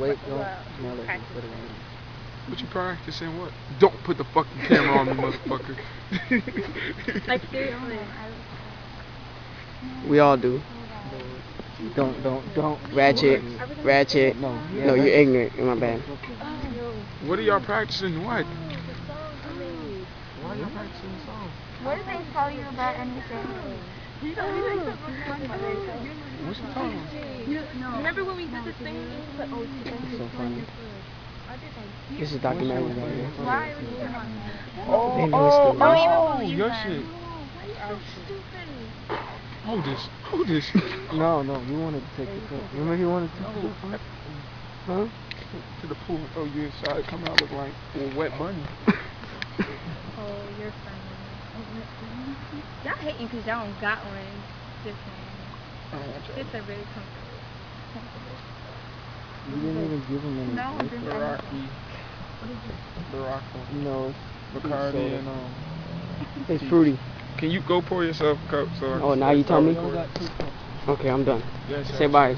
wait, don't smell it. What you practicing? What? Don't put the fucking camera on me, motherfucker. Like seriously. We all do. Don't. Ratchet. No, you're ignorant. My bad. What are y'all practicing? What? Why are y'all practicing the song? What did they tell you about anything? What's the song? Remember when we did this thing? It's so funny. This is documentary right here. Why were you doing that? Oh, your shit. Hold this. No, you wanted to take the pool. Remember he wanted to take the pool? Huh? To the pool. Oh, you inside coming out look like a wet bunny. Oh, you're funny. Y'all hating because y'all don't got one. Just saying. It's a really comfortable. You didn't even give him any. No, I didn't. The Rocky. No, Bacardi and it's fruity. Can you go pour yourself a cup? So oh, now you tell me? Okay, I'm done. Yes, Say bye.